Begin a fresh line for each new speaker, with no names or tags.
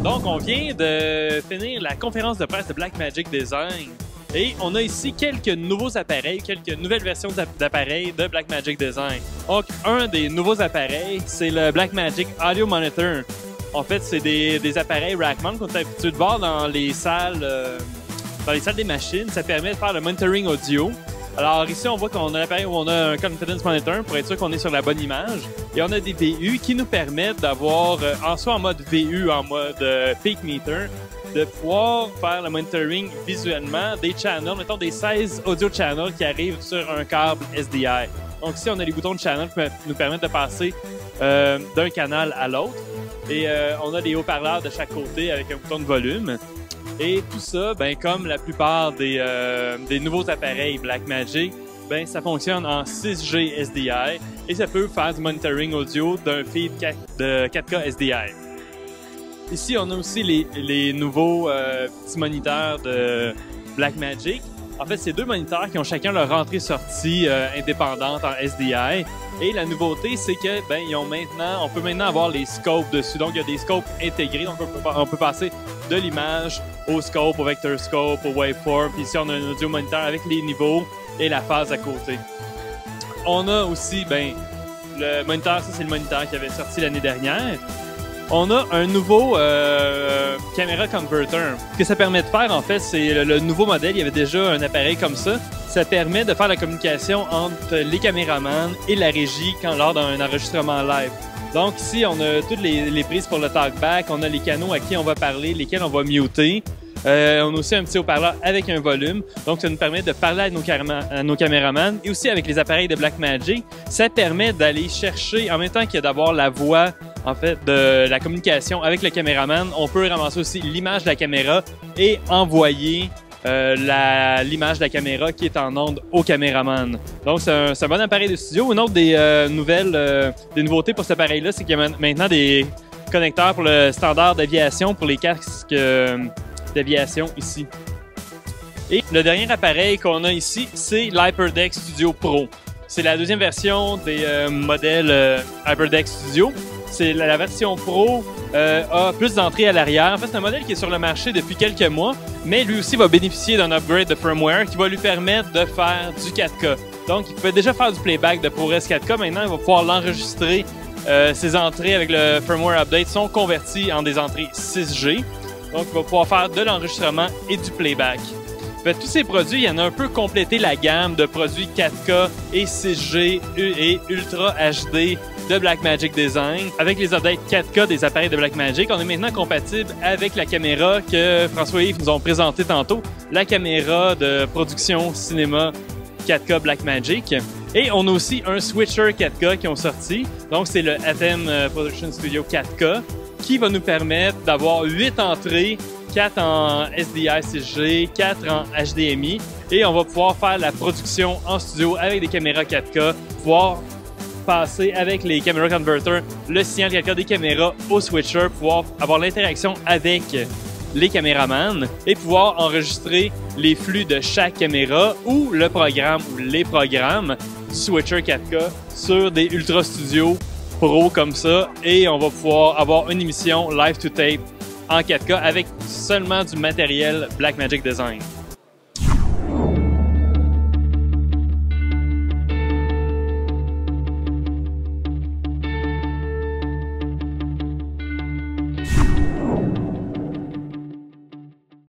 Donc, on vient de finir la conférence de presse de Blackmagic Design et on a ici quelques nouveaux appareils, quelques nouvelles versions d'appareils de Blackmagic Design. Donc, un des nouveaux appareils, c'est le Blackmagic Audio Monitor. En fait, c'est des appareils Rackmount qu'on est habitué de voir dans les salles des machines. Ça permet de faire le monitoring audio. Alors ici, on voit qu'on a l'appareil où on a un Confidence Monitor pour être sûr qu'on est sur la bonne image. Et on a des VU qui nous permettent d'avoir, soit en mode VU, en mode Peak Meter, de pouvoir faire le monitoring visuellement des channels, mettons des 16 audio channels qui arrivent sur un câble SDI. Donc ici, on a les boutons de channel qui nous permettent de passer d'un canal à l'autre. Et on a des haut-parleurs de chaque côté avec un bouton de volume. Et tout ça, ben, comme la plupart des nouveaux appareils Blackmagic, ben, ça fonctionne en 6G SDI et ça peut faire du monitoring audio d'un feed de 4K SDI. Ici, on a aussi les nouveaux petits moniteurs de Blackmagic. En fait, c'est deux moniteurs qui ont chacun leur entrée-sortie indépendante en SDI. Et la nouveauté, c'est que ben, on peut maintenant avoir les scopes dessus. Donc, il y a des scopes intégrés. Donc, on peut passer de l'image au scope, au vector scope, au waveform. Puis ici, on a un audio moniteur avec les niveaux et la phase à côté. On a aussi, ben, le moniteur, ça c'est le moniteur qui avait sorti l'année dernière. On a un nouveau caméra converter. Ce que ça permet de faire, en fait, c'est le nouveau modèle. Il y avait déjà un appareil comme ça. Ça permet de faire la communication entre les caméramans et la régie lors d'un enregistrement live. Donc ici, on a toutes les prises pour le talkback. On a les canaux à qui on va parler, lesquels on va muter. On a aussi un petit haut-parleur avec un volume. Donc, ça nous permet de parler à nos caméramans. Et aussi, avec les appareils de Blackmagic, ça permet d'aller chercher, en même temps qu'il y a d'avoir la voix, en fait, de la communication avec le caméraman, on peut ramasser aussi l'image de la caméra et envoyer l'image de la caméra qui est en onde au caméraman. Donc, c'est un bon appareil de studio. Une autre des nouveautés pour cet appareil-là, c'est qu'il y a maintenant des connecteurs pour le standard d'aviation pour les casques d'aviation ici. Et le dernier appareil qu'on a ici, c'est l'HyperDeck Studio Pro. C'est la deuxième version des modèles HyperDeck Studio. C'est la version Pro a plus d'entrées à l'arrière. En fait, c'est un modèle qui est sur le marché depuis quelques mois, mais lui aussi va bénéficier d'un upgrade de firmware qui va lui permettre de faire du 4K. Donc, il pouvait déjà faire du playback de ProRes 4K. Maintenant, il va pouvoir l'enregistrer. Ses entrées avec le firmware update sont converties en des entrées 6G. Donc, il va pouvoir faire de l'enregistrement et du playback. Fait, tous ces produits, il y en a un peu complété la gamme de produits 4K et 6G et Ultra HD de Blackmagic Design. Avec les updates 4K des appareils de Blackmagic, on est maintenant compatible avec la caméra que François-Yves nous ont présentée tantôt, la caméra de production cinéma 4K Blackmagic. Et on a aussi un switcher 4K qui ont sorti. Donc, c'est le ATEM Production Studio 4K qui va nous permettre d'avoir 8 entrées, 4 en SDI 6G, 4 en HDMI. Et on va pouvoir faire la production en studio avec des caméras 4K, pouvoir passer avec les caméras converters le signal 4K des caméras au switcher, pouvoir avoir l'interaction avec les caméramans et pouvoir enregistrer les flux de chaque caméra ou le programme ou les programmes du switcher 4K sur des Ultra Studio Pro comme ça, et on va pouvoir avoir une émission live to tape en 4K avec seulement du matériel Blackmagic Design.